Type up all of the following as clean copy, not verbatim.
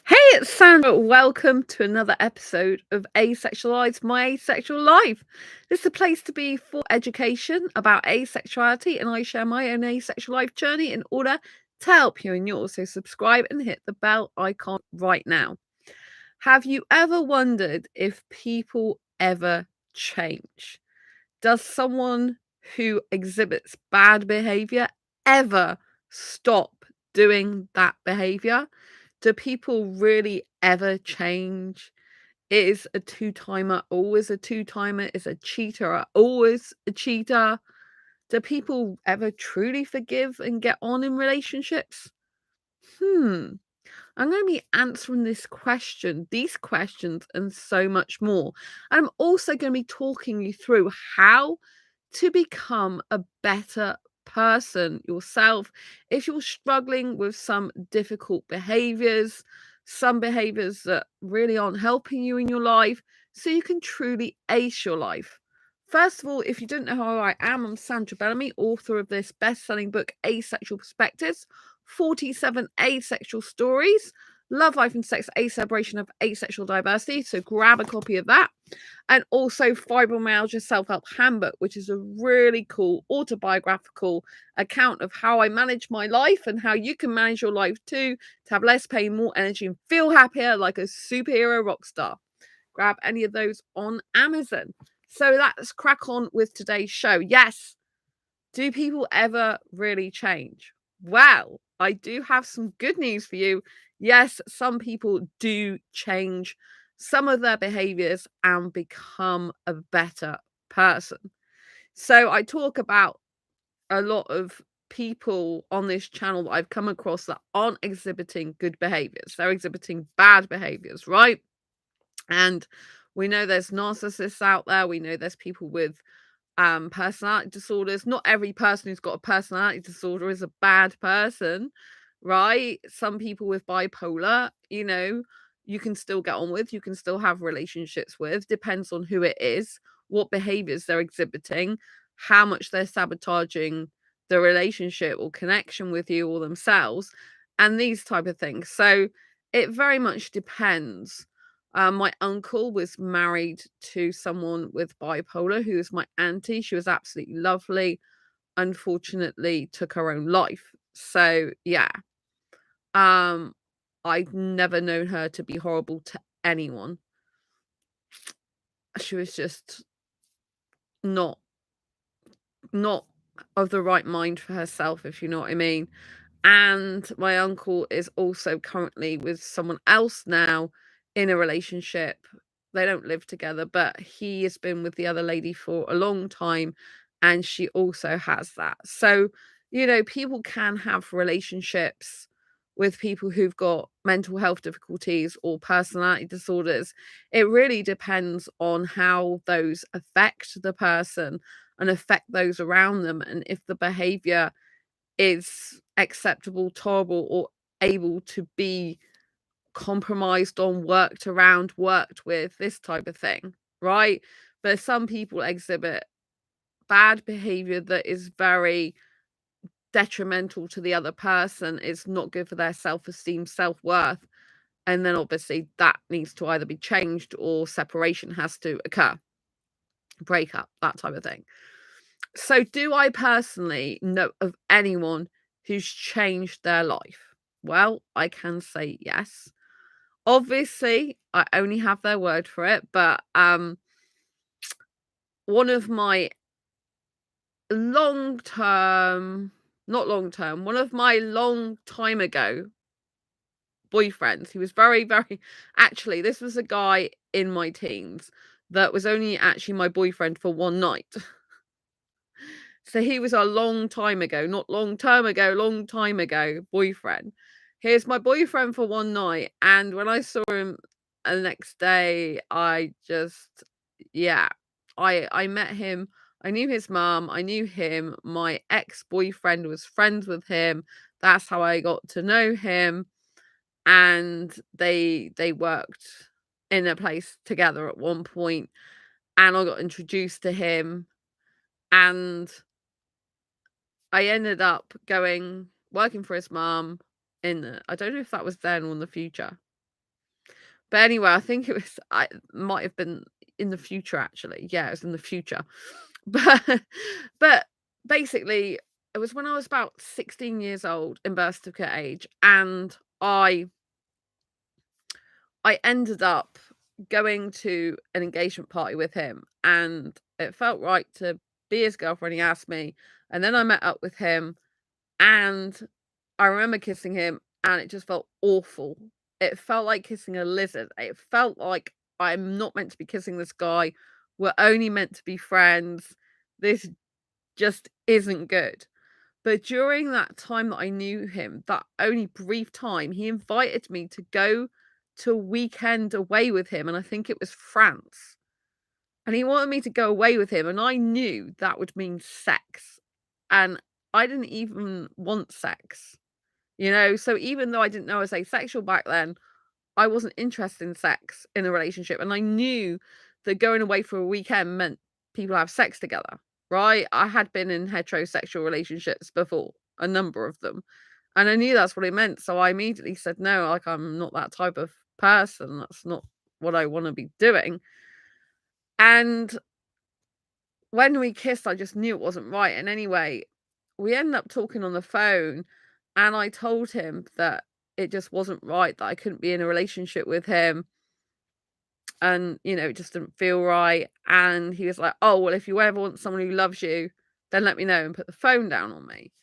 Hey, it's Sandra. Welcome to another episode of Asexualise, my asexual life. This is a place to be for education about asexuality, and I share my own asexual life journey in order to help you in yours. So subscribe and hit the bell icon right now. Have you ever wondered if people ever change? Does someone who exhibits bad behavior ever stop doing that behavior? Do people really ever change? Is a two-timer always a two-timer? Is a cheater always a cheater? Do people ever truly forgive and get on in relationships? Hmm. I'm going to be answering these questions, and so much more. I'm also going to be talking you through how to become a better person yourself if you're struggling with some difficult behaviors, some behaviors that really aren't helping you in your life, so you can truly ace your life. First of all, if you don't know who I am, I'm Sandra Bellamy, author of this best-selling book, Asexual Perspectives, 47 Asexual Stories, Love, Life and Sex, A Celebration of Asexual Diversity. So grab a copy of that. And also Fibromyalgia Self-Help Handbook, which is a really cool autobiographical account of how I manage my life and how you can manage your life too, to have less pain, more energy, and feel happier like a superhero rock star. Grab any of those on Amazon. So let's crack on with today's show. Yes, do people ever really change? Well, I do have some good news for you. Yes, some people do change some of their behaviors and become a better person. So I talk about a lot of people on this channel that I've come across that aren't exhibiting good behaviors. They're exhibiting bad behaviors, right? And we know there's narcissists out there. We know there's people with personality disorders. Not every person who's got a personality disorder is a bad person, right? Some people with bipolar, you can still get on with, you can still have relationships with, depends on who it is, what behaviors they're exhibiting, how much they're sabotaging the relationship or connection with you or themselves, and these type of things. So it very much depends. My uncle was married to someone with bipolar who was my auntie. She was absolutely lovely. Unfortunately, took her own life. So yeah, um, I've never known her to be horrible to anyone. She was just not not of the right mind for herself, if you know what I mean. And my uncle is also currently with someone else now in a relationship. They don't live together, but he has been with the other lady for a long time, and she also has that. So, people can have relationships with people who've got mental health difficulties or personality disorders. It really depends on how those affect the person and affect those around them, and if the behavior is acceptable, tolerable, or able to be compromised on, worked around, worked with, this type of thing, right? But some people exhibit bad behavior that is very detrimental to the other person, it's not good for their self-esteem, self-worth, and then obviously that needs to either be changed or separation has to occur, break up, that type of thing. So, do I personally know of anyone who's changed their life? Well, I can say yes. Obviously, I only have their word for it, but one of my long term, not long term, one of my long time ago boyfriends, he was very, very, actually, this was a guy in my teens that was only actually my boyfriend for one night. So he was a long time ago, not long term ago, long time ago boyfriend. Here's my boyfriend for one night. And when I saw him the next day, I just, yeah, I met him. I knew his mom. I knew him. My ex-boyfriend was friends with him. That's how I got to know him. And they worked in a place together at one point, and I got introduced to him. And I ended up working for his mom I don't know if that was then or in the future. But anyway, I think I might have been in the future actually. Yeah, it was in the future. But but basically, it was when I was about 16 years old in birth certificate age, and I ended up going to an engagement party with him, and it felt right to be his girlfriend. He asked me, and then I met up with him, and I remember kissing him, and it just felt awful. It felt like kissing a lizard. It felt like I'm not meant to be kissing this guy. We're only meant to be friends. This just isn't good. But during that time that I knew him, that only brief time, he invited me to go to a weekend away with him, and I think it was France. And he wanted me to go away with him, and I knew that would mean sex. And I didn't even want sex, you know? So even though I didn't know I was asexual back then, I wasn't interested in sex in a relationship. And I knew that going away for a weekend meant people have sex together, right? I had been in heterosexual relationships before, a number of them. And I knew that's what it meant. So I immediately said, no, like, I'm not that type of person. That's not what I want to be doing. And when we kissed, I just knew it wasn't right. And anyway, we ended up talking on the phone, and I told him that it just wasn't right, that I couldn't be in a relationship with him, and it just didn't feel right. And he was like, oh well, if you ever want someone who loves you, then let me know, and put the phone down on me.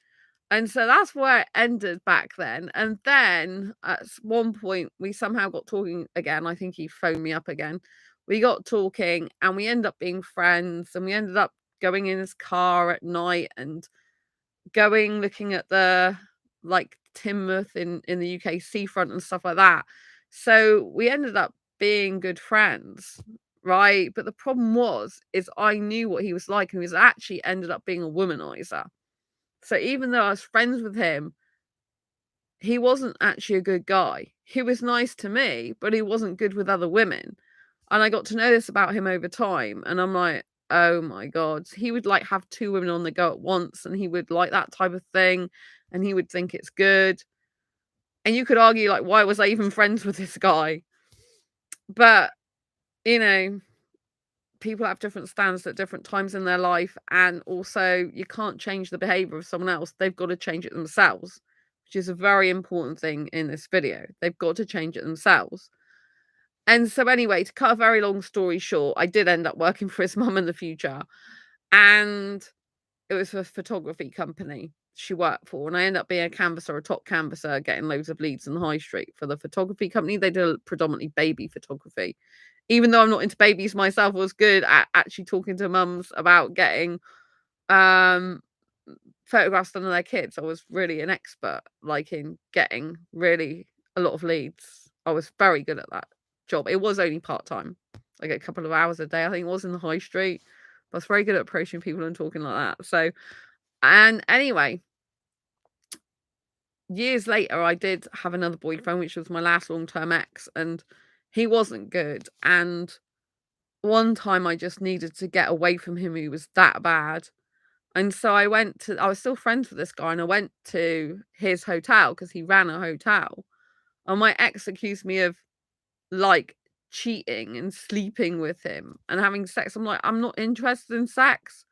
And so that's where it ended back then. And then at one point we somehow got talking again. I think he phoned me up again. We got talking, and we ended up being friends, and we ended up going in his car at night and going looking at the, like, Teignmouth in the UK seafront and stuff like that. So we ended up being good friends, right? But the problem is I knew what he was like, and he was actually ended up being a womanizer. So even though I was friends with him, he wasn't actually a good guy. He was nice to me, but he wasn't good with other women. And I got to know this about him over time, and I'm like, oh my god. He would like have two women on the go at once, and he would like that type of thing, and he would think it's good. And you could argue, like, why was I even friends with this guy? But you know, people have different standards at different times in their life, and also you can't change the behavior of someone else. They've got to change it themselves, which is a very important thing in this video. They've got to change it themselves. And so anyway, to cut a very long story short, I did end up working for his mum in the future, and it was a photography company she worked for, and I ended up being a canvasser, a top canvasser, getting loads of leads in the high street for the photography company. They did predominantly baby photography. Even though I'm not into babies myself, I was good at actually talking to mums about getting um photographs done of their kids. I was really an expert, like, in getting really a lot of leads. I was very good at that job. It was only part-time, like a couple of hours a day. I think it was in the high street. But I was very good at approaching people and talking like that. So, and anyway, years later, I did have another boyfriend, which was my last long-term ex, and he wasn't good. And one time I just needed to get away from him. He was that bad. And so I was still friends with this guy, and I went to his hotel because he ran a hotel. And my ex accused me of, like, cheating and sleeping with him and having sex. I'm like, I'm not interested in sex.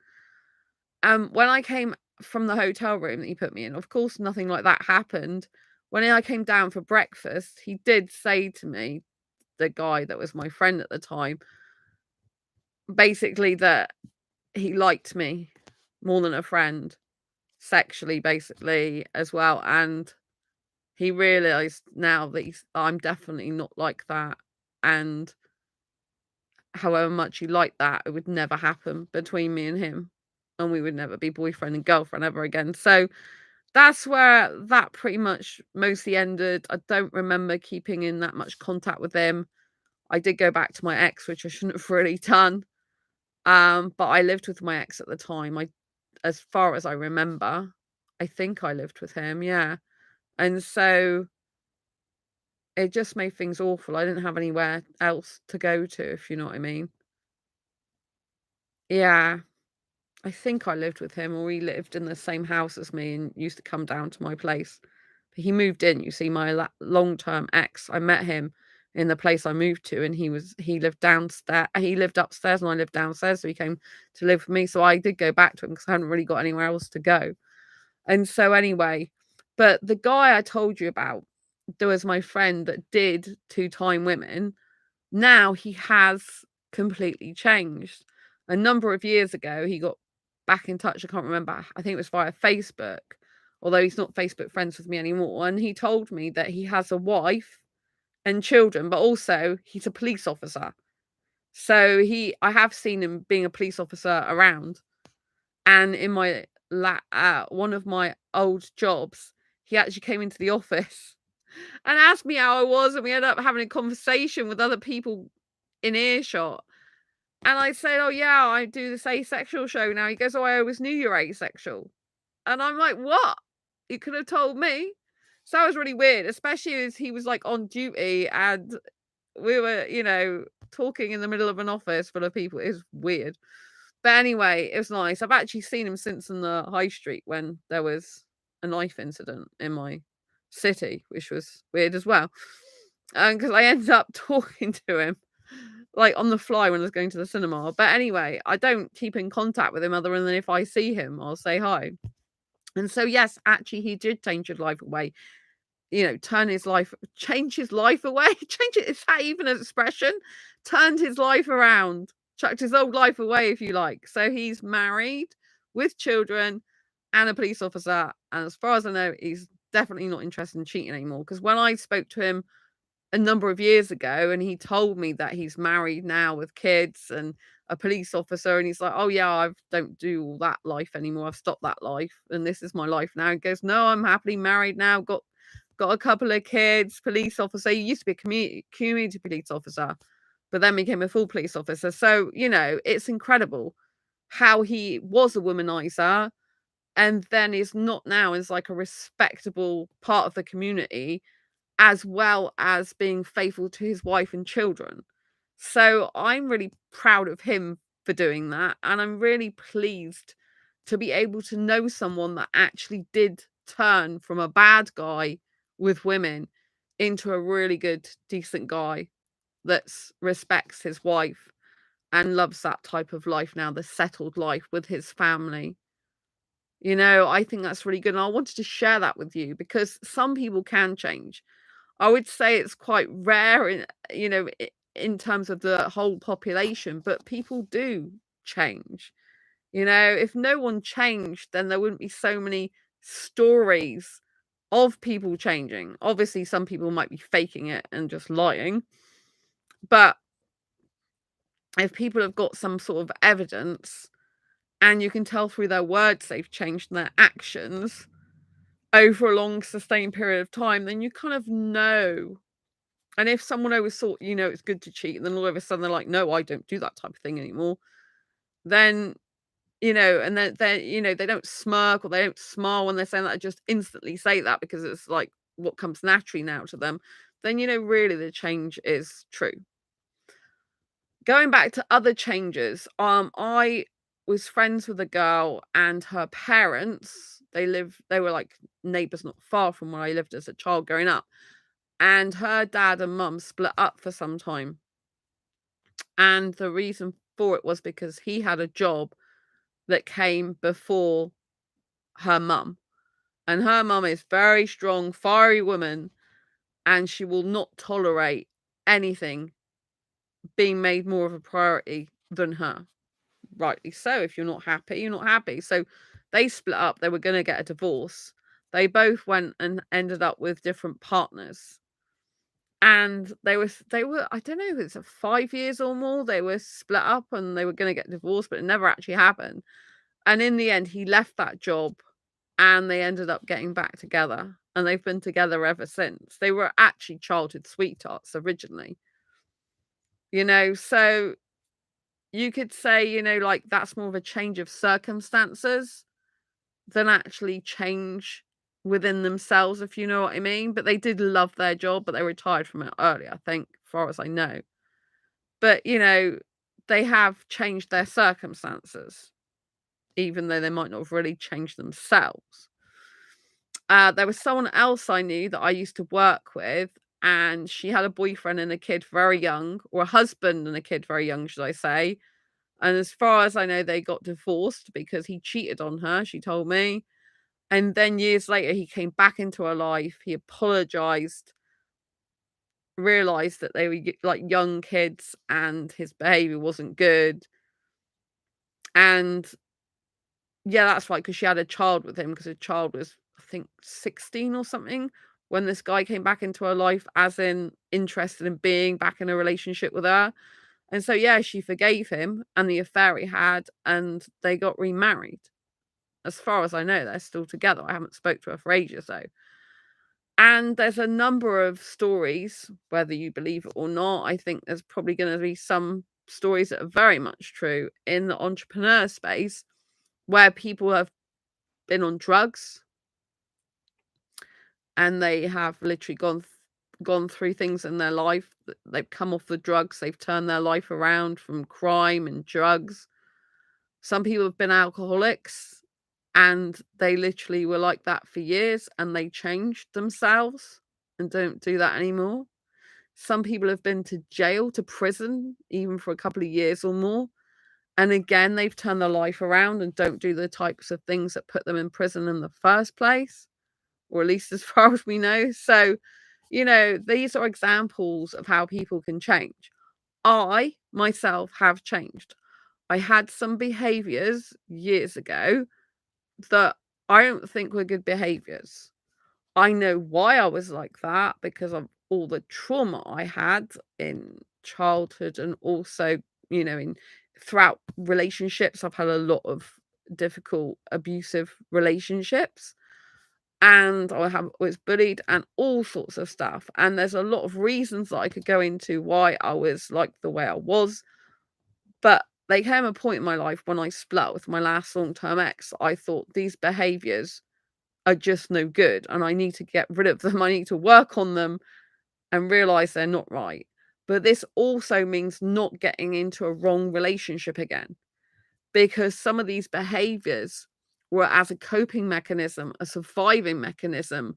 When I came from the hotel room that he put me in, of course, nothing like that happened. When I came down for breakfast, he did say to me, the guy that was my friend at the time, basically that he liked me more than a friend, sexually, basically, as well. And he realized now that I'm definitely not like that. And however much he liked that, it would never happen between me and him. And we would never be boyfriend and girlfriend ever again. So that's where that pretty much mostly ended. I don't remember keeping in that much contact with him. I did go back to my ex, which I shouldn't have really done. But I lived with my ex at the time. As far as I remember, I think I lived with him, yeah. And so it just made things awful. I didn't have anywhere else to go to, if you know what I mean. Yeah, I think I lived with him, or he lived in the same house as me and used to come down to my place. But he moved in, you see, my long-term ex. I met him in the place I moved to, and he lived downstairs. He lived upstairs and I lived downstairs, so he came to live with me. So I did go back to him because I hadn't really got anywhere else to go. And so anyway, but the guy I told you about, there was my friend that did two-time women. Now he has completely changed. A number of years ago, he got back in touch. I can't remember. I think it was via Facebook, although he's not Facebook friends with me anymore. And he told me that he has a wife and children, but also he's a police officer. So I have seen him being a police officer around. And in my one of my old jobs, he actually came into the office and asked me how I was, and we ended up having a conversation with other people in earshot. And I said, "Oh yeah, I do this asexual show now." He goes, "Oh, I always knew you're asexual." And I'm like, "What? You could have told me." So that was really weird, especially as he was like on duty and we were, talking in the middle of an office full of people. It was weird. But anyway, it was nice. I've actually seen him since in the high street when there was a knife incident in my city, which was weird as well. Because I ended up talking to him like on the fly when I was going to the cinema. But anyway, I don't keep in contact with him other than if I see him, I'll say hi. And so, yes, actually, he did change his life away. Change his life away. Change it. Is that even an expression? Turned his life around. Chucked his old life away, if you like. So he's married with children and a police officer. And as far as I know, he's definitely not interested in cheating anymore. Because when I spoke to him a number of years ago and he told me that he's married now with kids and a police officer, and he's like, "Oh yeah, I don't do all that life anymore. I've stopped that life and this is my life now." He goes, "No, I'm happily married now, got a couple of kids, police officer." He used to be a community police officer, but then became a full police officer. So, it's incredible how he was a womanizer and then is not now, is like a respectable part of the community, as well as being faithful to his wife and children. So I'm really proud of him for doing that. And I'm really pleased to be able to know someone that actually did turn from a bad guy with women into a really good, decent guy that respects his wife and loves that type of life now, the settled life with his family. I think that's really good. And I wanted to share that with you because some people can change. I would say it's quite rare in terms of the whole population, but people do change. If no one changed, then there wouldn't be so many stories of people changing. Obviously, some people might be faking it and just lying, but if people have got some sort of evidence and you can tell through their words they've changed and their actions over a long sustained period of time, then you kind of know. And if someone always thought, it's good to cheat, and then all of a sudden they're like, "No, I don't do that type of thing anymore," then, and then they don't smirk or they don't smile when they're saying that, I just instantly say that because it's like what comes naturally now to them, then, really the change is true. Going back to other changes, I was friends with a girl and her parents, they were like neighbors not far from where I lived as a child growing up. And her dad and mum split up for some time. And the reason for it was because he had a job that came before her mum. And her mum is very strong, fiery woman, and she will not tolerate anything being made more of a priority than her. Rightly so. If you're not happy, you're not happy. So they split up. They were going to get a divorce. They both went and ended up with different partners. And they were I don't know if it's 5 years or more, they were split up and they were gonna get divorced, but it never actually happened. And in the end, he left that job and they ended up getting back together, and they've been together ever since. They were actually childhood sweethearts originally. So you could say, like that's more of a change of circumstances than actually change within themselves, if you know what I mean. But they did love their job, but they retired from it early, I think, as far as I know. But, they have changed their circumstances, even though they might not have really changed themselves. There was someone else I knew that I used to work with, and she had a boyfriend and a kid very young, or a husband and a kid very young, should I say. And as far as I know, they got divorced because he cheated on her, she told me. And then years later, he came back into her life. He apologized, realized that they were like young kids and his behavior wasn't good. And yeah, that's right, because she had a child with him because her child was, I think, 16 or something when this guy came back into her life, as in interested in being back in a relationship with her. And so, yeah, she forgave him and the affair he had, and they got remarried. As far as I know, they're still together. I haven't spoke to her for ages, though. And there's a number of stories, whether you believe it or not. I think there's probably going to be some stories that are very much true in the entrepreneur space where people have been on drugs and they have literally gone through things in their life. They've come off the drugs, they've turned their life around from crime and drugs. Some people have been alcoholics and they literally were like that for years and they changed themselves and don't do that anymore. Some people have been to jail, to prison, even for a couple of years or more. And again, they've turned their life around and don't do the types of things that put them in prison in the first place, or at least as far as we know. So, these are examples of how people can change. I myself have changed. I had some behaviors years ago that I don't think were good behaviors. I know why I was like that because of all the trauma I had in childhood and also, in throughout relationships. I've had a lot of difficult, abusive relationships. And was bullied and all sorts of stuff. And there's a lot of reasons that I could go into why I was like the way I was. But there came a point in my life when I split with my last long-term ex. I thought these behaviors are just no good and I need to get rid of them. I need to work on them and realize they're not right. But this also means not getting into a wrong relationship again, because some of these behaviors were as a coping mechanism, a surviving mechanism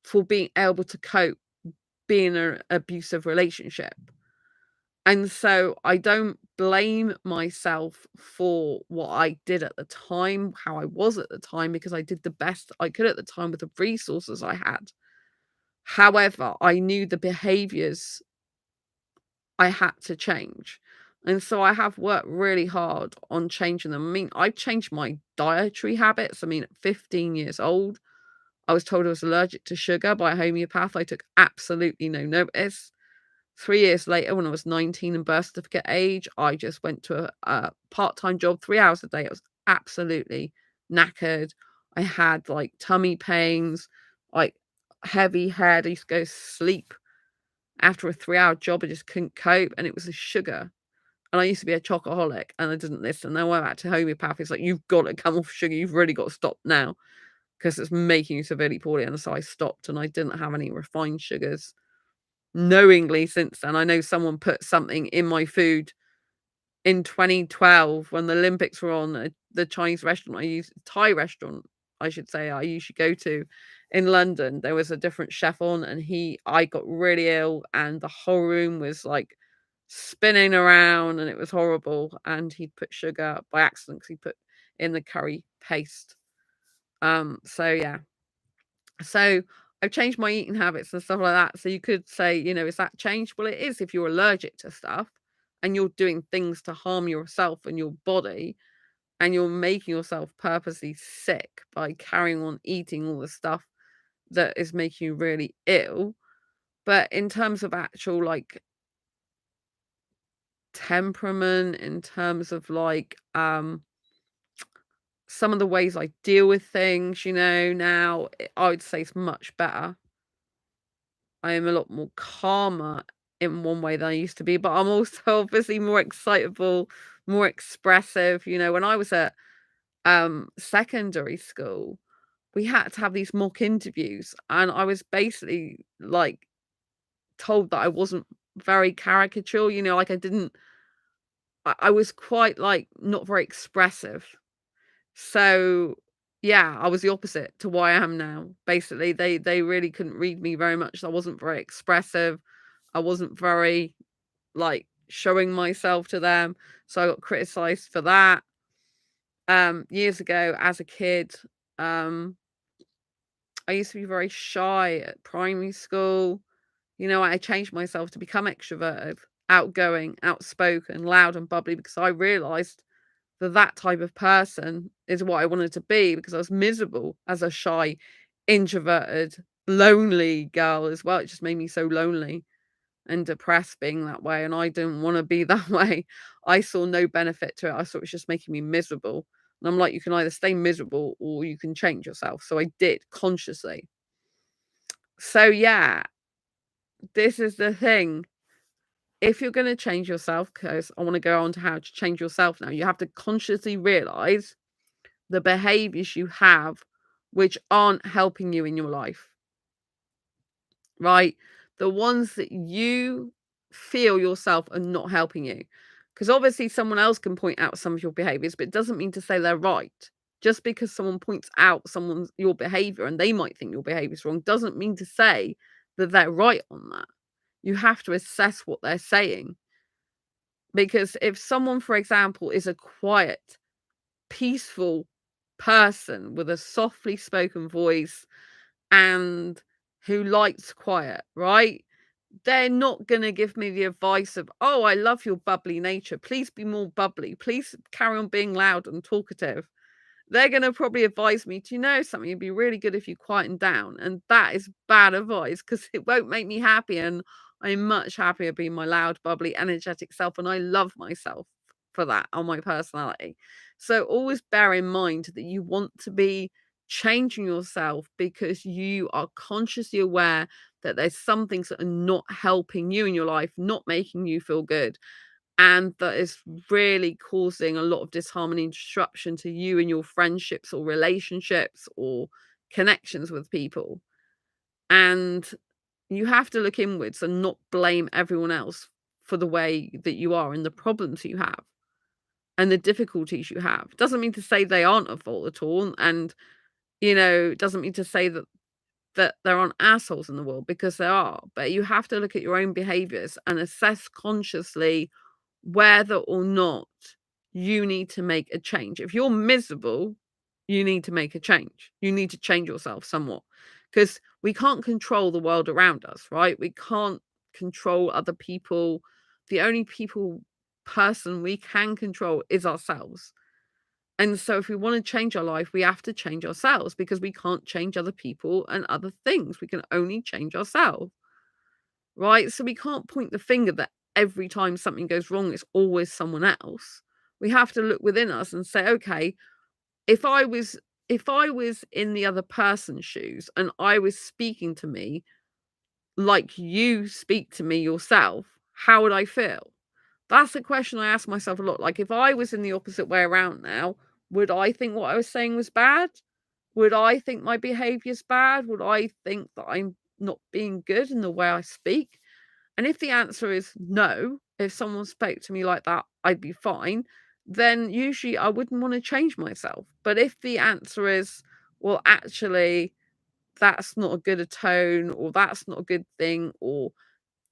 for being able to cope being in an abusive relationship. And so I don't blame myself for what I did at the time, how I was at the time, because I did the best I could at the time with the resources I had. However, I knew the behaviors I had to change. And so I have worked really hard on changing them. I mean, I've changed my dietary habits. I mean, at 15 years old, I was told I was allergic to sugar by a homeopath. I took absolutely no notice. 3 years later, when I was 19 and birth certificate age, I just went to a part-time job, 3 hours a day. I was absolutely knackered. I had, like, tummy pains, like, heavy head. I used to go to sleep after a 3-hour job. I just couldn't cope, and it was the sugar. And I used to be a chocoholic, and I didn't listen. Then I went back to homeopathy. It's like, "You've got to come off sugar. You've really got to stop now because it's making you severely poorly." And so I stopped, and I didn't have any refined sugars knowingly since then. I know someone put something in my food in 2012 when the Olympics were on, the Chinese restaurant Thai restaurant, I should say, I usually go to in London. There was a different chef on, and I got really ill, and the whole room was like spinning around, and it was horrible. And he put sugar by accident because he put in the curry paste. So yeah. So I've changed my eating habits and stuff like that. So you could say, is that change? Well, it is if you're allergic to stuff and you're doing things to harm yourself and your body and you're making yourself purposely sick by carrying on eating all the stuff that is making you really ill. But in terms of actual like temperament, in terms of like some of the ways I deal with things, now I would say it's much better. I am a lot more calmer in one way than I used to be, but I'm also obviously more excitable, more expressive. When I was at secondary school, we had to have these mock interviews, and I was basically like told that I wasn't very caricature, like I was quite like not very expressive. So Yeah, I was the opposite to what I am now. Basically, they really couldn't read me very much. I wasn't very expressive. I wasn't very, like, showing myself to them, so I got criticized for that. Years ago as a kid, um, I used to be very shy at primary school. I changed myself to become extroverted, outgoing, outspoken, loud and bubbly because I realized that that type of person is what I wanted to be because I was miserable as a shy, introverted, lonely girl as well. It just made me so lonely and depressed being that way, and I didn't wanna be that way. I saw no benefit to it. I thought it was just making me miserable, and I'm like, "You can either stay miserable or you can change yourself." So I did, consciously. So, yeah, this is the thing. If you're gonna change yourself, because I wanna go on to how to change yourself now, you have to consciously realize the behaviors you have which aren't helping you in your life, right? The ones that you feel yourself are not helping you. Because obviously, someone else can point out some of your behaviors, but it doesn't mean to say they're right. Just because someone points out someone's your behavior and they might think your behavior is wrong doesn't mean to say that they're right on that. You have to assess what they're saying. Because if someone, for example, is a quiet, peaceful person with a softly spoken voice and who likes quiet, right? They're not gonna give me the advice of, "Oh, I love your bubbly nature. Please be more bubbly. Please carry on being loud and talkative." They're gonna probably advise me, "Do you know something? It'd be really good if you quieten down." And that is bad advice because it won't make me happy, and I'm much happier being my loud, bubbly, energetic self, and I love myself for that, on my personality. So always bear in mind that you want to be changing yourself because you are consciously aware that there's some things that are not helping you in your life, not making you feel good, and that is really causing a lot of disharmony and disruption to you in your friendships or relationships or connections with people. And you have to look inwards and not blame everyone else for the way that you are and the problems you have and the difficulties you have. Doesn't mean to say they aren't at fault at all. And, doesn't mean to say that there aren't assholes in the world, because there are. But you have to look at your own behaviors and assess consciously whether or not you need to make a change. If you're miserable, you need to make a change. You need to change yourself somewhat because we can't control the world around us, right? We can't control other people. The only person we can control is ourselves. And so if we want to change our life, we have to change ourselves because we can't change other people and other things. We can only change ourselves. Right? So we can't point the finger that every time something goes wrong, it's always someone else. We have to look within us and say, okay, if I was if I was in the other person's shoes and I was speaking to me like you speak to me yourself, how would I feel? That's a question I ask myself a lot. Like, if I was in the opposite way around now, would I think what I was saying was bad? Would I think my behavior's bad? Would I think that I'm not being good in the way I speak? And if the answer is no, if someone spoke to me like that, I'd be fine, then usually I wouldn't want to change myself. But if the answer is, well, actually, that's not a good a tone, or that's not a good thing, or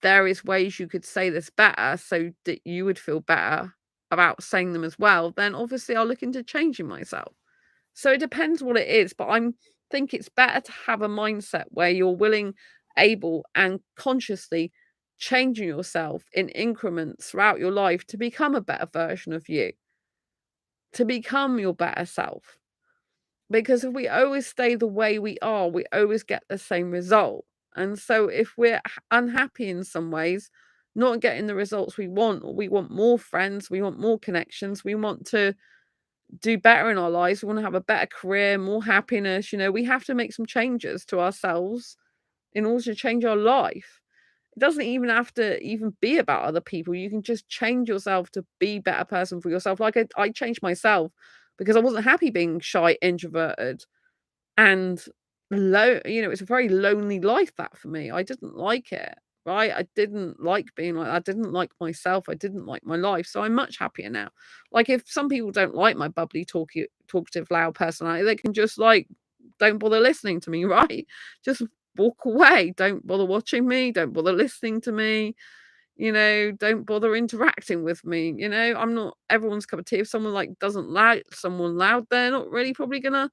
there is ways you could say this better so that you would feel better about saying them as well, then obviously I'll look into changing myself. So it depends what it is, but I'm think it's better to have a mindset where you're willing, able, and consciously changing yourself in increments throughout your life to become a better version of you, to become your better self. Because if we always stay the way we are, we always get the same result. And so if we're unhappy in some ways, not getting the results we want, or we want more friends, we want more connections, we want to do better in our lives, we want to have a better career, more happiness, we have to make some changes to ourselves in order to change our life. It doesn't even have to even be about other people. You can just change yourself to be a better person for yourself. Like I changed myself because I wasn't happy being shy, introverted, and it's a very lonely life that for me. I didn't like it. right? I didn't like being like that. I didn't like myself. I didn't like my life. So I'm much happier now. Like if some people don't like my bubbly, talkative, loud personality, they can just like don't bother listening to me, right? Just walk away. Don't bother watching me. Don't bother listening to me. Don't bother interacting with me. I'm not everyone's cup of tea. If someone like doesn't like someone loud, they're not really probably gonna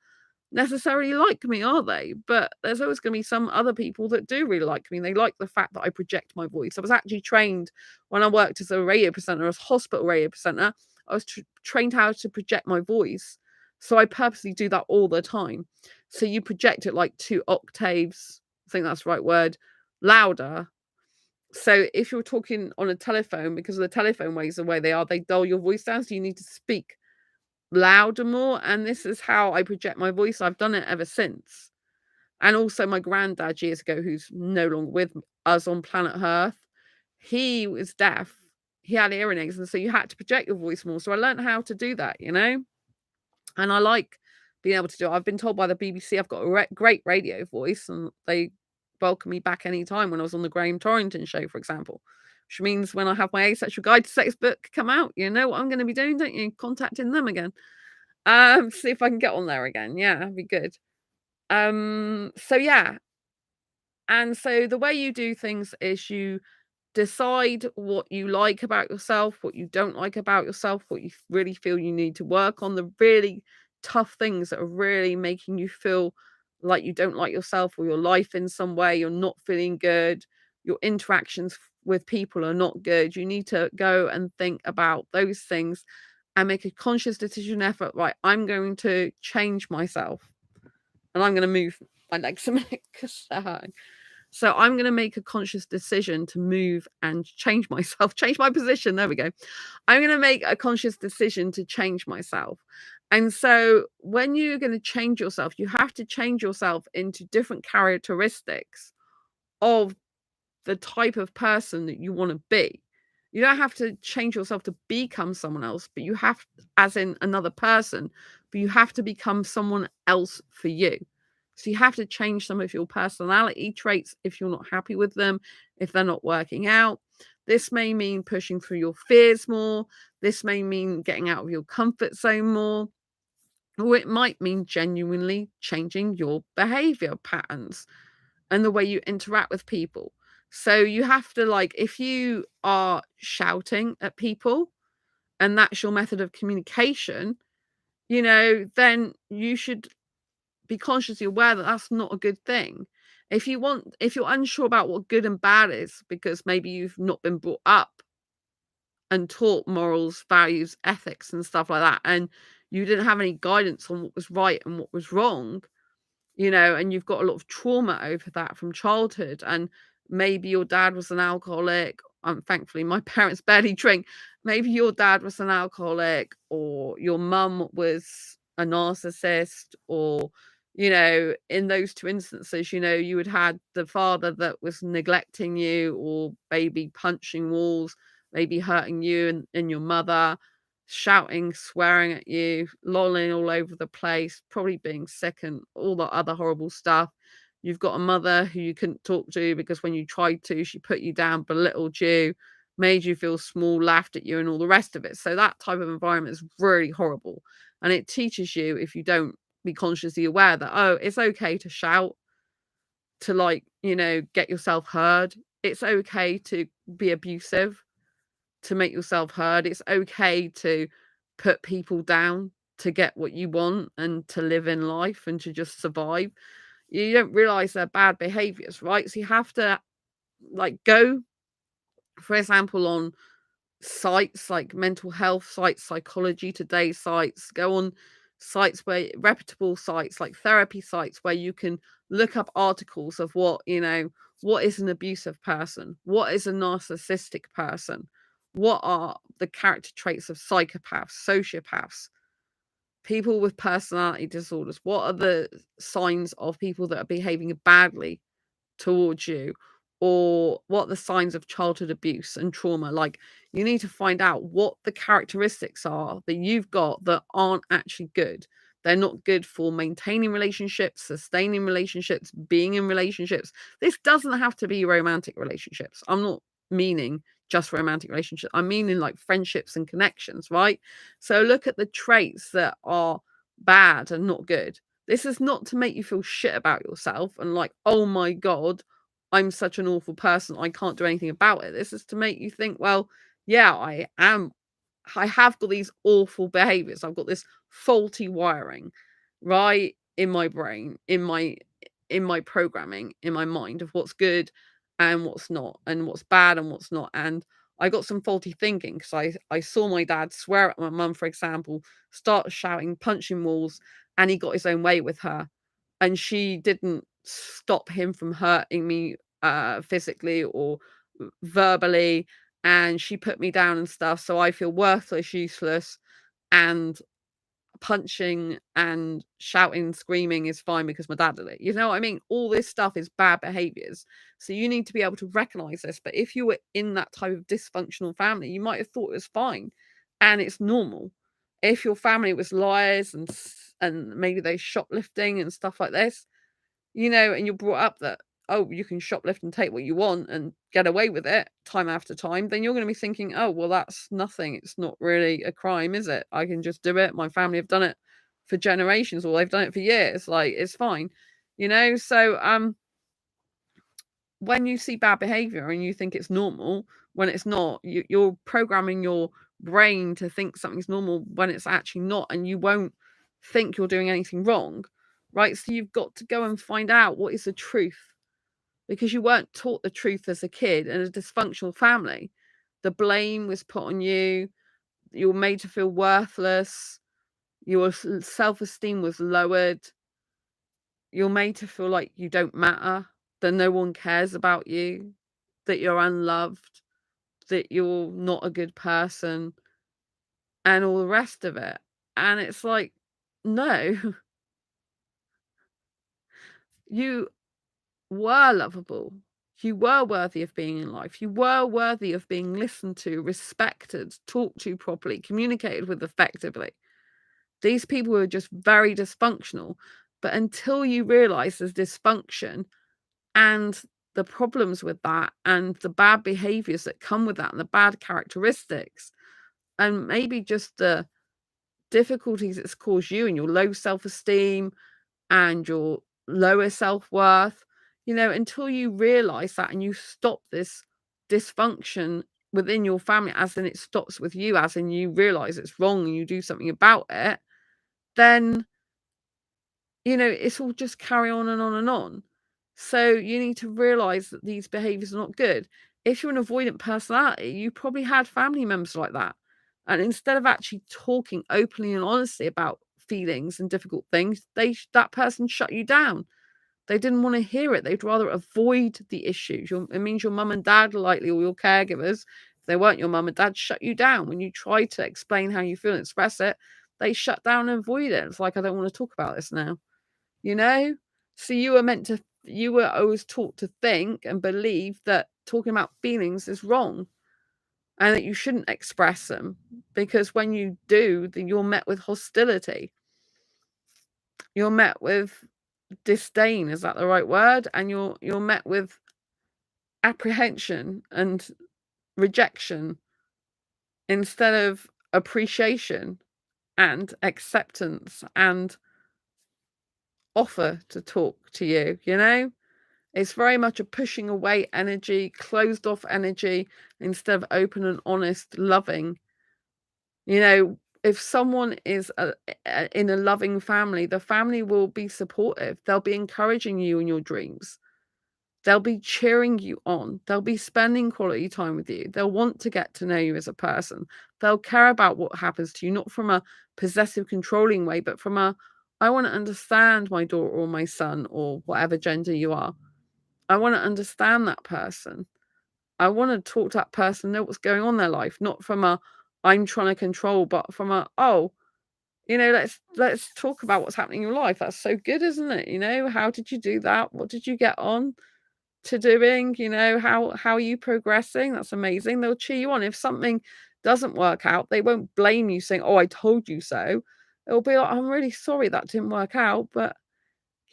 necessarily like me, are they? But there's always going to be some other people that do really like me. They like the fact that I project my voice. I was actually trained when I worked as a radio presenter, as hospital radio presenter. I was trained how to project my voice. So I purposely do that all the time. So you project it like 2 octaves, I think that's the right word, louder. So if you're talking on a telephone, because of the telephone waves the way they are, they dull your voice down. So you need to speak louder more, and this is how I project my voice. I've done it ever since. And also my granddad years ago, who's no longer with us on planet Earth, he was deaf. He had hearing aids, and so you had to project your voice more. So I learned how to do that, and I like being able to do it. I've been told by the BBC I've got a great radio voice, and they welcome me back anytime when I was on the Graham Torrington show, for example. Which means when I have my Asexual Guide to Sex book come out, you know what I'm going to be doing, don't you? Contacting them again. See if I can get on there again. Yeah, that'd be good. So yeah. And so the way you do things is you decide what you like about yourself, what you don't like about yourself, what you really feel you need to work on, the really tough things that are really making you feel like you don't like yourself or your life in some way, you're not feeling good, your interactions with people are not good. You need to go and think about those things and make a conscious decision effort. Right, I'm going to change myself and I'm going to move my legs a minute because they're hurting. So I'm going to make a conscious decision to move and change myself, change my position. There we go. I'm going to make a conscious decision to change myself. And so when you're going to change yourself, you have to change yourself into different characteristics of the type of person that you want to be. You don't have to change yourself to become someone else, but you have, as in another person, but you have to become someone else for you. So you have to change some of your personality traits if you're not happy with them, if they're not working out. This may mean pushing through your fears more. This may mean getting out of your comfort zone more. Or it might mean genuinely changing your behavior patterns and the way you interact with people. So you have to, like, if you are shouting at people and that's your method of communication, then you should be consciously aware that that's not a good thing. If you're unsure about what good and bad is because maybe you've not been brought up and taught morals, values, ethics, and stuff like that, and you didn't have any guidance on what was right and what was wrong, and you've got a lot of trauma over that from childhood, and maybe your dad was an alcoholic. Thankfully, my parents barely drink. Maybe your dad was an alcoholic, or your mum was a narcissist, or, in those two instances, you would had the father that was neglecting you, or maybe punching walls, maybe hurting you and your mother, shouting, swearing at you, lolling all over the place, probably being sick and all the other horrible stuff. You've got a mother who you couldn't talk to because when you tried to, she put you down, belittled you, made you feel small, laughed at you, and all the rest of it. So that type of environment is really horrible. And it teaches you, if you don't be consciously aware, that, oh, it's okay to shout, to get yourself heard. It's okay to be abusive, to make yourself heard. It's okay to put people down to get what you want and to live in life and to just survive. You don't realize they're bad behaviors, right? So you have to go, for example, on sites like mental health sites, Psychology Today sites, go on sites where reputable sites like therapy sites where you can look up articles of what is an abusive person, what is a narcissistic person, what are the character traits of psychopaths, sociopaths, people with personality disorders, what are the signs of people that are behaving badly towards you, or what the signs of childhood abuse and trauma. Like, you need to find out what the characteristics are that you've got that aren't actually good, They're not good for maintaining relationships, sustaining relationships, being in relationships. This doesn't have to be romantic relationships. I'm not meaning just romantic relationships. I'm meaning like friendships and connections, right? So look at the traits that are bad and not good. This is not to make you feel shit about yourself and like, oh my God, I'm such an awful person. I can't do anything about it. This is to make you think, well, yeah, I have got these awful behaviors. I've got this faulty wiring, right, in my brain, in my programming, in my mind of what's good and what's not, and what's bad and what's not. And I got some faulty thinking because I saw my dad swear at my mum, for example, start shouting, punching walls, and he got his own way with her. And she didn't stop him from hurting me physically or verbally, and she put me down and stuff, so I feel worthless, useless, and punching and shouting, screaming is fine because my dad did it. You know what I mean? All this stuff is bad behaviors. So you need to be able to recognize this. But if you were in that type of dysfunctional family, you might have thought it was fine and it's normal. If your family was liars and maybe they shoplifting and stuff like this, and you're brought up that, oh, you can shoplift and take what you want and get away with it time after time, then you're going to be thinking, oh, well, that's nothing. It's not really a crime, is it? I can just do it. My family have done it for generations, or they've done it for years. Like, it's fine, So, when you see bad behavior and you think it's normal, when it's not, you're programming your brain to think something's normal when it's actually not, and you won't think you're doing anything wrong, right? So you've got to go and find out what is the truth, because you weren't taught the truth as a kid in a dysfunctional family. The blame was put on you. You were made to feel worthless. Your self-esteem was lowered. You're made to feel like you don't matter, that no one cares about you, that you're unloved, that you're not a good person, and all the rest of it. And it's like, no, you were lovable. You were worthy of being in life. You were worthy of being listened to, respected, talked to properly, communicated with effectively. These people were just very dysfunctional. But until you realize there's dysfunction and the problems with that and the bad behaviors that come with that and the bad characteristics, and maybe just the difficulties it's caused you and your low self-esteem and your lower self-worth, until you realize that and you stop this dysfunction within your family, as in it stops with you, as in you realize it's wrong and you do something about it, then it's all just carry on and on and on. So you need to realize that these behaviors are not good. If you're an avoidant personality, you probably had family members like that. And instead of actually talking openly and honestly about feelings and difficult things, that person shut you down. They didn't want to hear it. They'd rather avoid the issues. It means your mum and dad, likely, or your caregivers, if they weren't your mum and dad, shut you down. When you try to explain how you feel and express it, they shut down and avoid it. It's like, I don't want to talk about this now, you know? So you were always taught to think and believe that talking about feelings is wrong and that you shouldn't express them, because when you do, then you're met with hostility. You're met with disdain, is that the right word? And you're met with apprehension and rejection instead of appreciation and acceptance and offer to talk to you. It's very much a pushing away energy, closed off energy, instead of open and honest, loving. If someone is in a loving family, the family will be supportive. They'll be encouraging you in your dreams. They'll be cheering you on. They'll be spending quality time with you. They'll want to get to know you as a person. They'll care about what happens to you, not from a possessive, controlling way, but from I want to understand my daughter or my son or whatever gender you are. I want to understand that person. I want to talk to that person, know what's going on in their life, not from I'm trying to control, but from let's talk about what's happening in your life. That's so good, isn't it? How did you do that? What did you get on to doing? How are you progressing? That's amazing. They'll cheer you on. If something doesn't work out, they won't blame you saying, oh, I told you so. It'll be like, "I'm really sorry that didn't work out, but,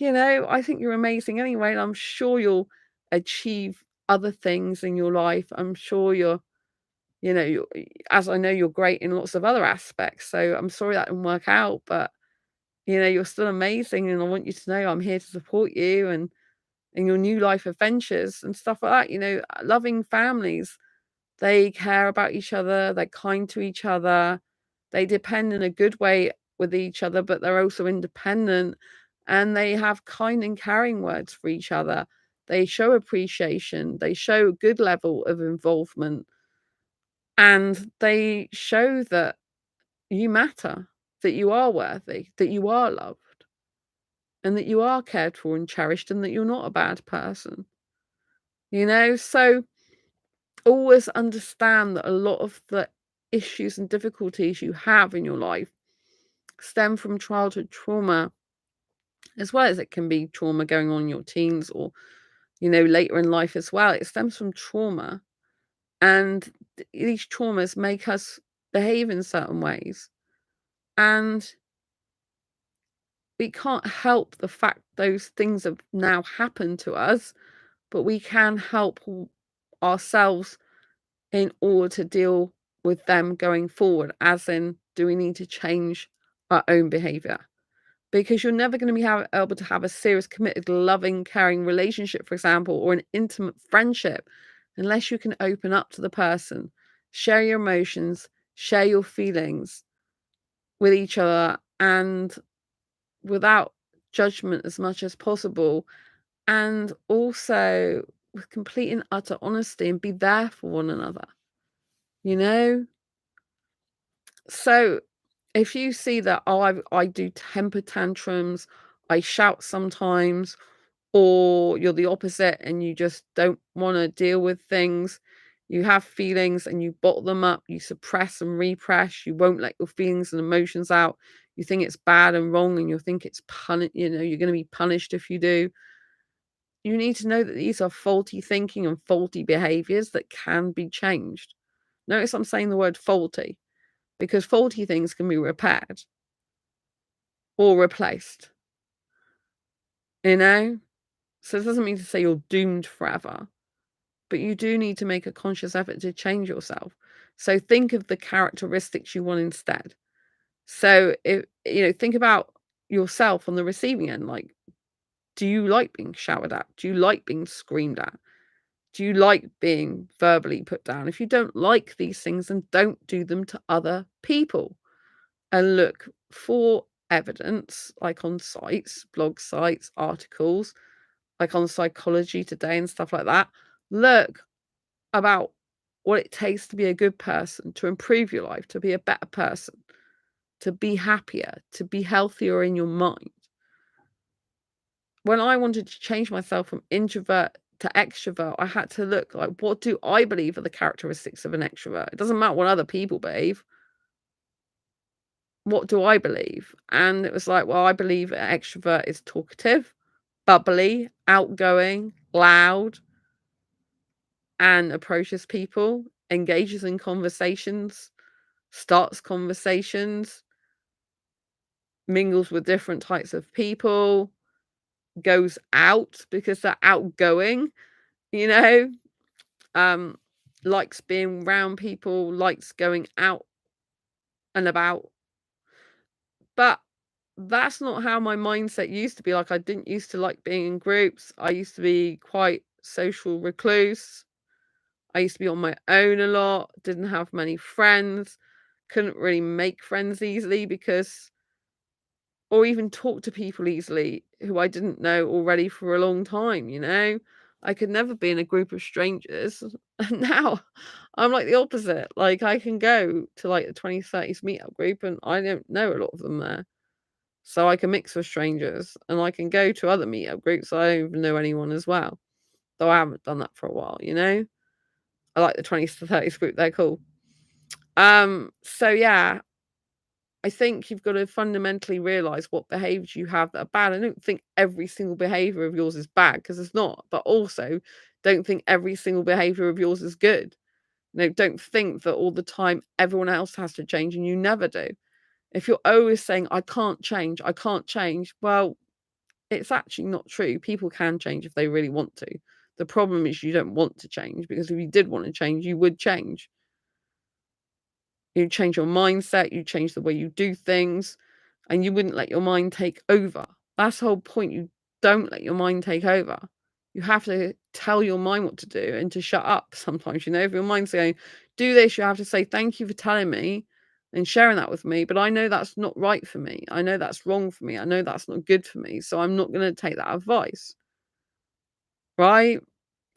I think you're amazing anyway, and I'm sure you'll achieve other things in your life. I'm sure you're as I know you're great in lots of other aspects, so I'm sorry that didn't work out, but, you're still amazing, and I want you to know I'm here to support you and in your new life adventures," and stuff like that. Loving families, they care about each other, they're kind to each other, they depend in a good way with each other, but they're also independent, and they have kind and caring words for each other. They show appreciation, they show a good level of involvement, and they show that you matter, that you are worthy, that you are loved, and that you are cared for and cherished, and that you're not a bad person. So always understand that a lot of the issues and difficulties you have in your life stem from childhood trauma, as well as it can be trauma going on in your teens or, later in life as well. It stems from trauma. And these traumas make us behave in certain ways. And we can't help the fact those things have now happened to us, but we can help ourselves in order to deal with them going forward, as in, do we need to change our own behavior? Because you're never going to be able to have a serious, committed, loving, caring relationship, for example, or an intimate friendship, unless you can open up to the person, share your emotions, share your feelings with each other, and without judgment as much as possible, and also with complete and utter honesty, and be there for one another, you know? So if you see that, oh, I do temper tantrums, I shout sometimes, or you're the opposite and you just don't want to deal with things, you have feelings and you bottle them up, you suppress and repress, you won't let your feelings and emotions out, you think it's bad and wrong, and you think it's you're going to be punished if you do. You need to know that these are faulty thinking and faulty behaviors that can be changed. Notice I'm saying the word faulty, because faulty things can be repaired or replaced, you know? So it doesn't mean to say you're doomed forever, but you do need to make a conscious effort to change yourself. So think of the characteristics you want instead. So if think about yourself on the receiving end. Like, do you like being showered at? Do you like being screamed at? Do you like being verbally put down? If you don't like these things, then don't do them to other people. And look for evidence, like on sites, blog sites, articles, like on Psychology Today and stuff like that. Look about what it takes to be a good person, to improve your life, to be a better person, to be happier, to be healthier in your mind. When I wanted to change myself from introvert to extrovert, I had to look like, what do I believe are the characteristics of an extrovert? It doesn't matter what other people behave. What do I believe? And it was like, well, I believe an extrovert is talkative, bubbly, outgoing, loud, and approaches people, engages in conversations, starts conversations, mingles with different types of people, goes out because they're outgoing, you know, um, likes being around people, likes going out and about. But that's not how my mindset used to be. Like, I didn't used to like being in groups. I used to be quite social recluse. I used to be on my own a lot, didn't have many friends, couldn't really make friends easily because or even talk to people easily who I didn't know already for a long time, you know? I could never be in a group of strangers. And now I'm like the opposite. Like, I can go to like the 20s, 30s meetup group and I don't know a lot of them there. So I can mix with strangers, and I can go to other meetup groups. I don't even know anyone as well. Though I haven't done that for a while, you know? I like the 20s to 30s group, they're cool. So yeah, I think you've got to fundamentally realize what behaviors you have that are bad. I don't think every single behavior of yours is bad, because it's not, but also don't think every single behavior of yours is good. Don't think that all the time everyone else has to change and you never do. If you're always saying, I can't change, well, it's actually not true. People can change if they really want to. The problem is you don't want to change, because if you did want to change, you would change. You'd change your mindset, you'd change the way you do things, and you wouldn't let your mind take over. That's the whole point. You don't let your mind take over. You have to tell your mind what to do and to shut up sometimes. If your mind's going, do this, you have to say, thank you for telling me and sharing that with me. But I know that's not right for me. I know that's wrong for me. I know that's not good for me. So I'm not going to take that advice. Right?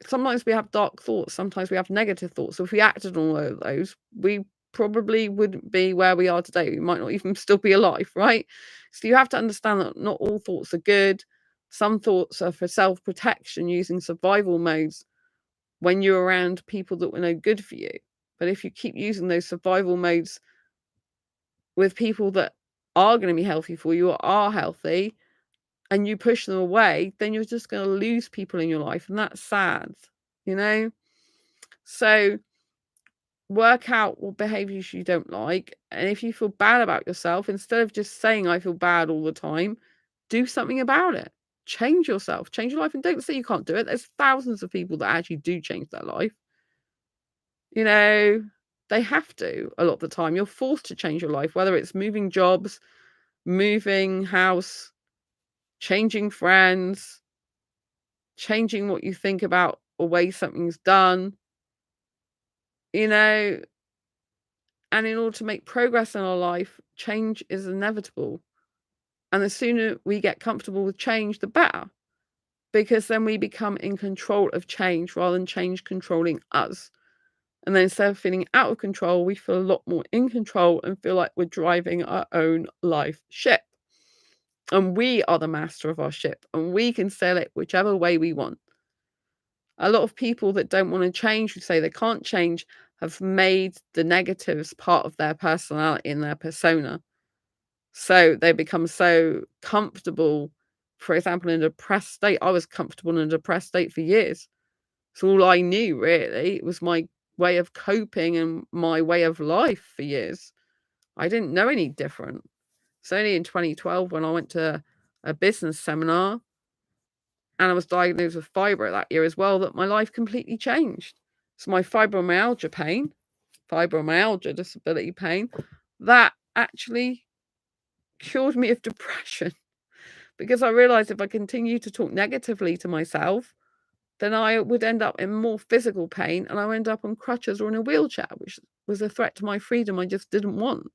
Sometimes we have dark thoughts. Sometimes we have negative thoughts. So if we acted on all of those, we probably wouldn't be where we are today. We might not even still be alive, right? So you have to understand that not all thoughts are good. Some thoughts are for self-protection, using survival modes when you're around people that were no good for you. But if you keep using those survival modes with people that are going to be healthy for you or are healthy, and you push them away, then you're just going to lose people in your life. And that's sad, you know? So work out what behaviors you don't like. And if you feel bad about yourself, instead of just saying, I feel bad all the time, do something about it. Change yourself, change your life. And don't say you can't do it. There's thousands of people that actually do change their life. They have to a lot of the time. You're forced to change your life, whether it's moving jobs, moving house, changing friends, changing what you think about a way something's done, and in order to make progress in our life, change is inevitable. And the sooner we get comfortable with change, the better, because then we become in control of change rather than change controlling us. And then instead of feeling out of control, we feel a lot more in control and feel like we're driving our own life ship. And we are the master of our ship, and we can sail it whichever way we want. A lot of people that don't want to change, who say they can't change, have made the negatives part of their personality and their persona. So they become so comfortable. For example, in a depressed state, I was comfortable in a depressed state for years. So all I knew really was my way of coping and my way of life for years. I didn't know any different. It's only in 2012 when I went to a business seminar and I was diagnosed with fibro that year as well that my life completely changed. So my fibromyalgia disability pain, that actually cured me of depression, because I realized if I continue to talk negatively to myself, then I would end up in more physical pain and I would end up on crutches or in a wheelchair, which was a threat to my freedom I just didn't want.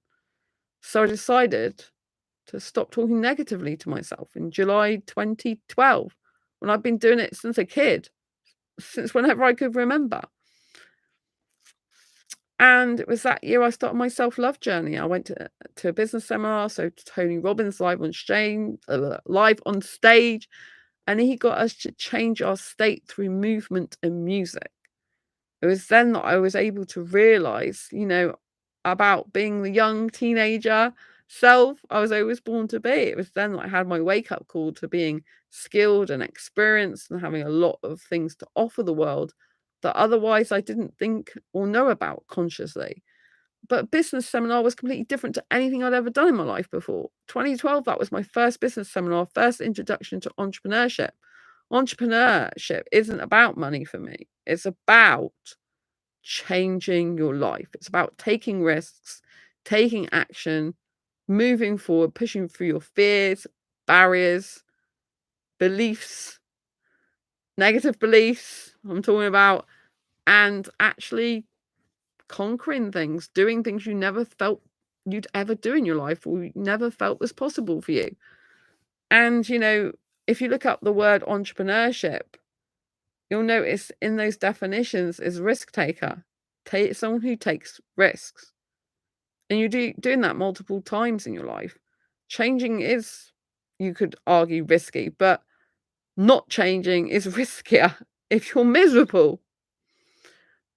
So I decided to stop talking negatively to myself in July 2012, when I've been doing it since a kid, since whenever I could remember. And it was that year I started my self-love journey. I went to a business seminar, so Tony Robbins live on stage, and he got us to change our state through movement and music. It was then that I was able to realize, about being the young teenager self I was always born to be. It was then that I had my wake-up call to being skilled and experienced and having a lot of things to offer the world that otherwise I didn't think or know about consciously. But business seminar was completely different to anything I'd ever done in my life before. 2012, that was my first business seminar, first introduction to entrepreneurship. Entrepreneurship isn't about money for me. It's about changing your life. It's about taking risks, taking action, moving forward, pushing through your fears, barriers, beliefs, negative beliefs I'm talking about, and actually conquering things, doing things you never felt you'd ever do in your life or you never felt was possible for you. And, if you look up the word entrepreneurship, you'll notice in those definitions is risk taker, someone who takes risks. And you're doing that multiple times in your life. Changing is, you could argue, risky, but not changing is riskier if you're miserable.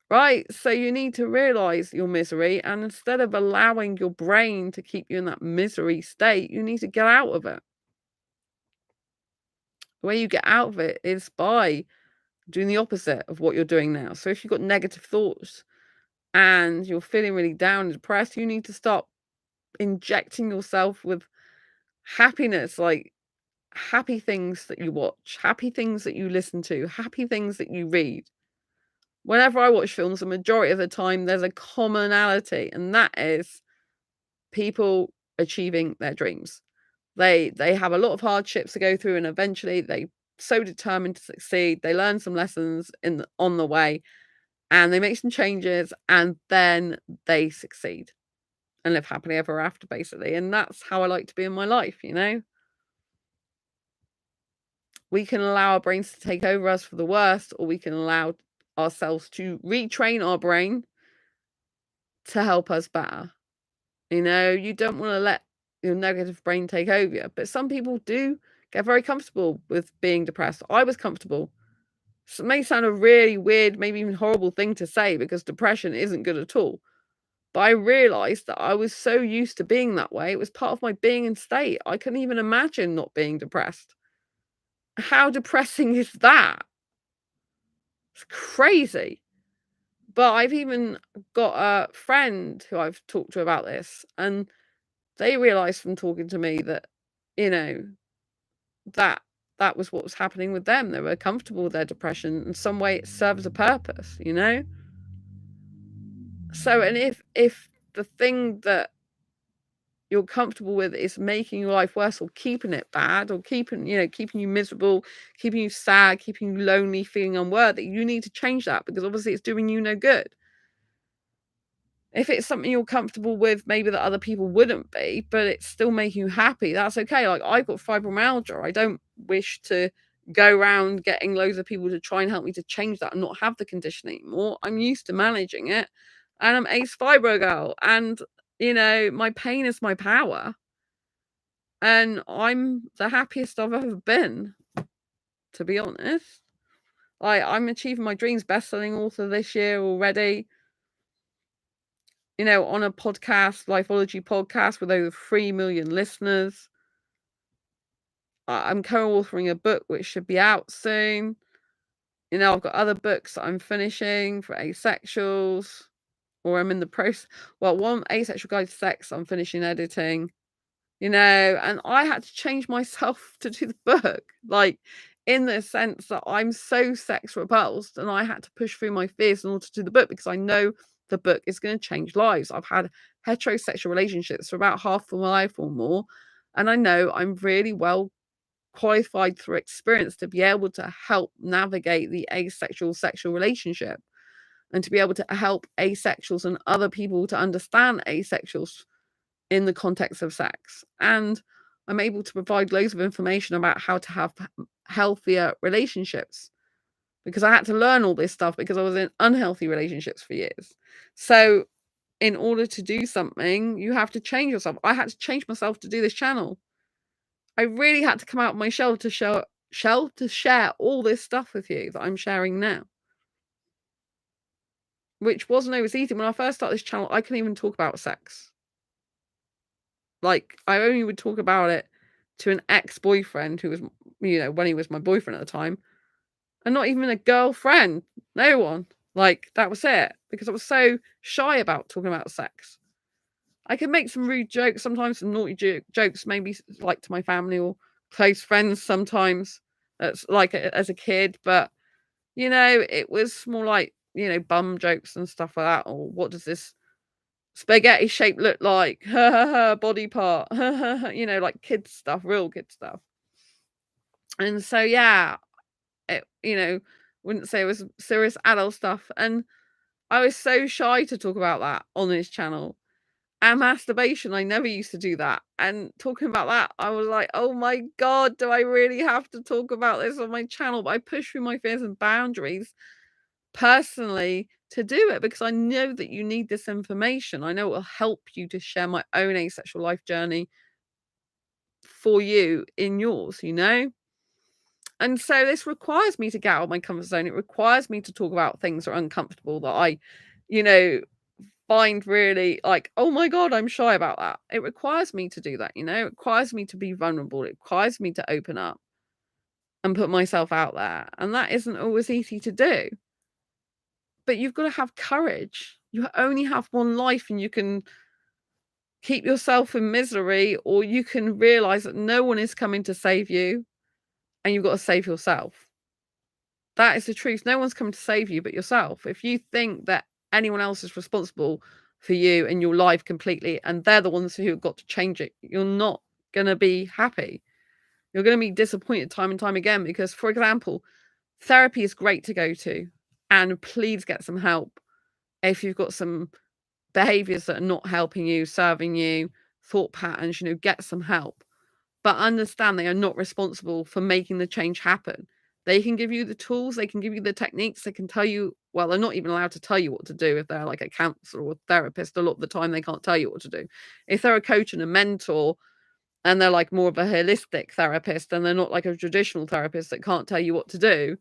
Right? So you need to realize your misery, and instead of allowing your brain to keep you in that misery state, you need to get out of it. The way you get out of it is by doing the opposite of what you're doing now. So if you've got negative thoughts and you're feeling really down and depressed, you need to start injecting yourself with happiness, like happy things that you watch, happy things that you listen to, happy things that you read. Whenever I watch films, the majority of the time there's a commonality, and that is people achieving their dreams. They have a lot of hardships to go through, and eventually they so determined to succeed. They learn some lessons on the way, and they make some changes, and then they succeed and live happily ever after, basically. And that's how I like to be in my life, you know? We can allow our brains to take over us for the worst, or we can allow ourselves to retrain our brain to help us better. You know, you don't want to let your negative brain take over you. But some people do get very comfortable with being depressed. I was comfortable. So it may sound a really weird, maybe even horrible thing to say, because depression isn't good at all. But I realized that I was so used to being that way. It was part of my being and state. I couldn't even imagine not being depressed. How depressing is that? It's crazy. But I've even got a friend who I've talked to about this, and they realized from talking to me that, you know, that that was what was happening with them. They were comfortable with their depression. In some way, it serves a purpose, you know? So, and if the thing that you're comfortable with is making your life worse, or keeping it bad, or keeping you miserable, keeping you sad, keeping you lonely, feeling unworthy, you need to change that, because obviously it's doing you no good. If it's something you're comfortable with, maybe that other people wouldn't be, but it's still making you happy, that's okay. Like, I've got fibromyalgia. I don't wish to go around getting loads of people to try and help me to change that and not have the condition anymore. I'm used to managing it, and I'm ace fibro girl, and my pain is my power, and I'm the happiest I've ever been, to be honest. I'm achieving my dreams, best-selling author this year already. On a podcast, Lifeology podcast, with over 3 million listeners. I'm co-authoring a book which should be out soon. I've got other books that I'm finishing for asexuals, or I'm in the process. Well, one, Asexual Guide to Sex, I'm finishing editing. And I had to change myself to do the book, like, in the sense that I'm so sex repulsed, and I had to push through my fears in order to do the book, because I know the book is going to change lives. I've had heterosexual relationships for about half of my life or more, and I know I'm really well qualified through experience to be able to help navigate the asexual sexual relationship, and to be able to help asexuals and other people to understand asexuals in the context of sex. And I'm able to provide loads of information about how to have healthier relationships, because I had to learn all this stuff because I was in unhealthy relationships for years. So in order to do something, you have to change yourself. I had to change myself to do this channel. I really had to come out of my shell to share all this stuff with you that I'm sharing now, which wasn't always easy. When I first started this channel, I couldn't even talk about sex. Like, I only would talk about it to an ex-boyfriend who was, when he was my boyfriend at the time, and not even a girlfriend. No one. Like, that was it, because I was so shy about talking about sex. I could make some rude jokes sometimes, some naughty jokes, maybe like to my family or close friends sometimes. That's like as a kid, but it was more like bum jokes and stuff like that. Or what does this spaghetti shape look like? Body part. Like kids stuff, real kid stuff. And so yeah, wouldn't say it was serious adult stuff. And I was so shy to talk about that on this channel. And masturbation, I never used to do that. And talking about that, I was like, oh my God, do I really have to talk about this on my channel? But I push through my fears and boundaries personally to do it, because I know that you need this information. I know it will help you to share my own asexual life journey for you in yours, And so this requires me to get out of my comfort zone. It requires me to talk about things that are uncomfortable, that I, find really like, oh my God, I'm shy about that. It requires me to do that, it requires me to be vulnerable. It requires me to open up and put myself out there. And that isn't always easy to do. But you've got to have courage. You only have one life, and you can keep yourself in misery, or you can realize that no one is coming to save you and you've got to save yourself. That is the truth. No one's coming to save you but yourself. If you think that anyone else is responsible for you and your life completely, and they're the ones who have got to change it, you're not going to be happy. You're going to be disappointed time and time again because, for example, therapy is great to go to, and please get some help if you've got some behaviors that are not helping you, serving you, thought patterns, get some help. But understand they are not responsible for making the change happen. They can give you the tools, they can give you the techniques, they can tell you, well, they're not even allowed to tell you what to do if they're like a counselor or therapist. A lot of the time, they can't tell you what to do. If they're a coach and a mentor, and they're like more of a holistic therapist, and they're not like a traditional therapist that can't tell you what to do,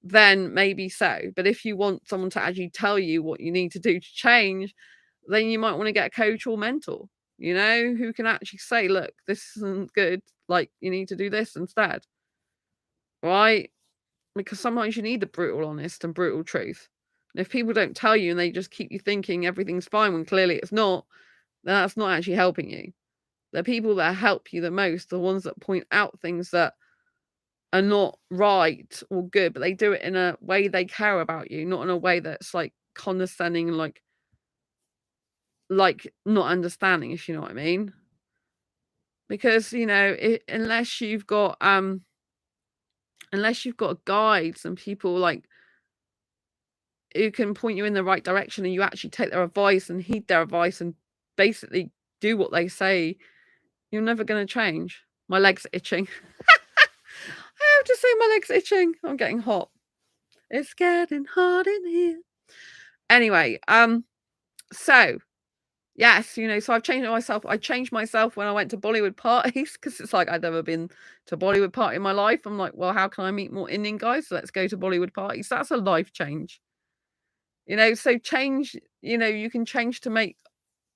then maybe so. But if you want someone to actually tell you what you need to do to change, then you might want to get a coach or mentor, who can actually say, look, this isn't good. Like, you need to do this instead. Right? Because sometimes you need the brutal honest and brutal truth. And if people don't tell you and they just keep you thinking everything's fine when clearly it's not, then that's not actually helping you. The people that help you the most, the ones that point out things that are not right or good, but they do it in a way they care about you, not in a way that's like condescending and like not understanding, if you know what I mean. Because unless you've got guides and people like who can point you in the right direction, and you actually take their advice and heed their advice and basically do what they say, you're never going to change. My leg's itching. I have to say my leg's itching. I'm getting hot. It's getting hot in here. Anyway, so yes, so I've changed myself. I changed myself when I went to Bollywood parties because it's like I'd never been to a Bollywood party in my life. I'm like, well, how can I meet more Indian guys? So let's go to Bollywood parties. That's a life change. So change, you can change to make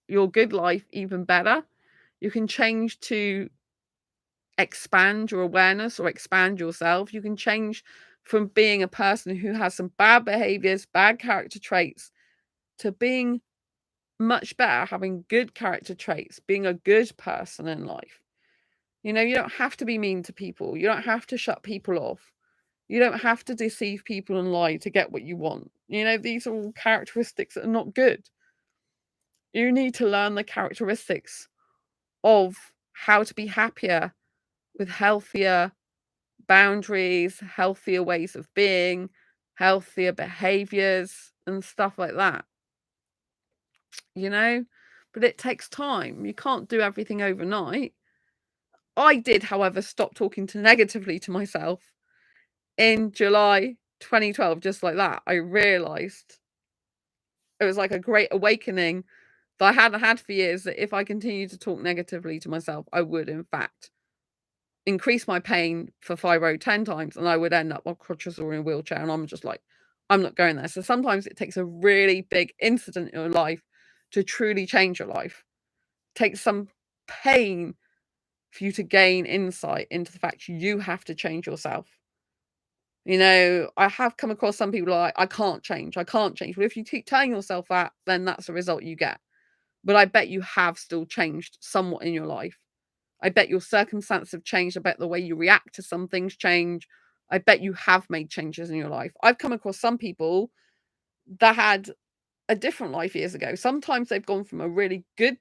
your good life even better. You can change to expand your awareness or expand yourself. You can change from being a person who has some bad behaviors, bad character traits, to being much better, having good character traits, being a good person in life. You don't have to be mean to people. You don't have to shut people off. You don't have to deceive people and lie to get what you want. These are all characteristics that are not good. You need to learn the characteristics of how to be happier with healthier boundaries, healthier ways of being, healthier behaviors, and stuff like that. But it takes time. You can't do everything overnight. I did, however, stop talking negatively to myself in July 2012, just like that. I realized it was like a great awakening that I hadn't had for years, that if I continued to talk negatively to myself, I would, in fact, increase my pain for fibro 10 times, and I would end up on crutches or in a wheelchair. And I'm just like, I'm not going there. So sometimes it takes a really big incident in your life to truly change your life. It takes some pain for you to gain insight into the fact you have to change yourself. I have come across some people like, I can't change. Well, if you keep telling yourself that, then that's the result you get. But I bet you have still changed somewhat in your life. I bet your circumstances have changed. I bet the way you react to some things change. I bet you have made changes in your life. I've come across some people that had a different life years ago. Sometimes they've gone from a really good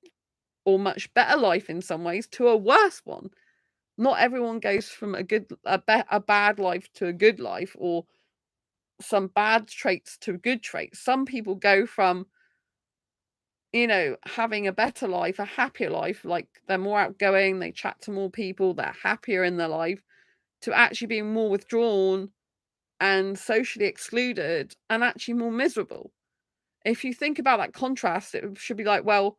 or much better life in some ways to a worse one. Not everyone goes from a bad life to a good life, or some bad traits to good traits. Some people go from having a better life, a happier life, like they're more outgoing, they chat to more people, they're happier in their life, to actually being more withdrawn and socially excluded and actually more miserable. If you think about that contrast, it should be like, well,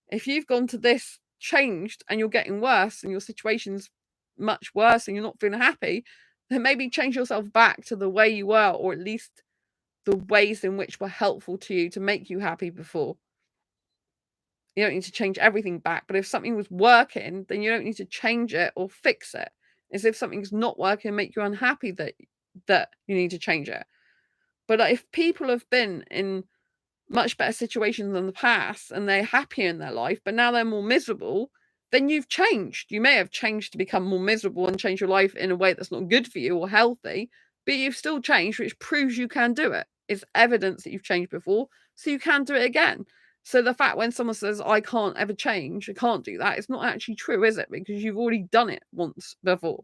if you've gone to this changed and you're getting worse and your situation's much worse and you're not feeling happy, then maybe change yourself back to the way you were, or at least the ways in which were helpful to you to make you happy before. You don't need to change everything back, but if something was working, then you don't need to change it or fix it. As if something's not working and make you unhappy, that you need to change it. But if people have been in much better situations than the past and they're happier in their life, but now they're more miserable, then you've changed. You may have changed to become more miserable and change your life in a way that's not good for you or healthy, but you've still changed, which proves you can do it. It's evidence that you've changed before, so you can do it again. So the fact when someone says, I can't ever change, I can't do that, it's not actually true, is it? Because you've already done it once before,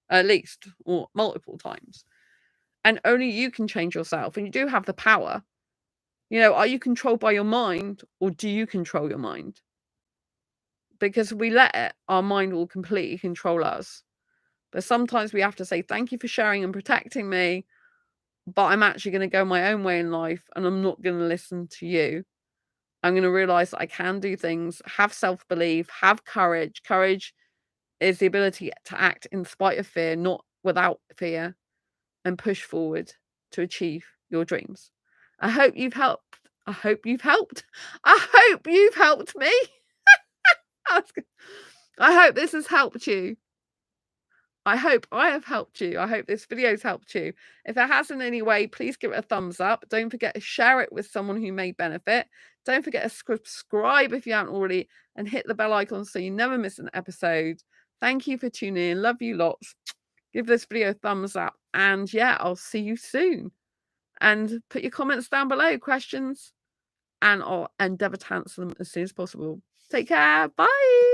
at least, or multiple times. And only you can change yourself, and you do have the power. You know, are you controlled by your mind, or do you control your mind? Because if we let it, our mind will completely control us. But sometimes we have to say, thank you for sharing and protecting me, but I'm actually going to go my own way in life and I'm not going to listen to you. I'm going to realize that I can do things, have self-belief, have courage. Courage is the ability to act in spite of fear, not without fear, and push forward to achieve your dreams. I hope you've helped. I hope you've helped. I hope you've helped me. I hope this has helped you. I hope I have helped you. I hope this video's helped you. If it has in any way, please give it a thumbs up. Don't forget to share it with someone who may benefit. Don't forget to subscribe if you haven't already and hit the bell icon so you never miss an episode. Thank you for tuning in. Love you lots. Give this video a thumbs up. And yeah, I'll see you soon. And put your comments down below, questions, and I'll endeavour to answer them as soon as possible. Take care. Bye.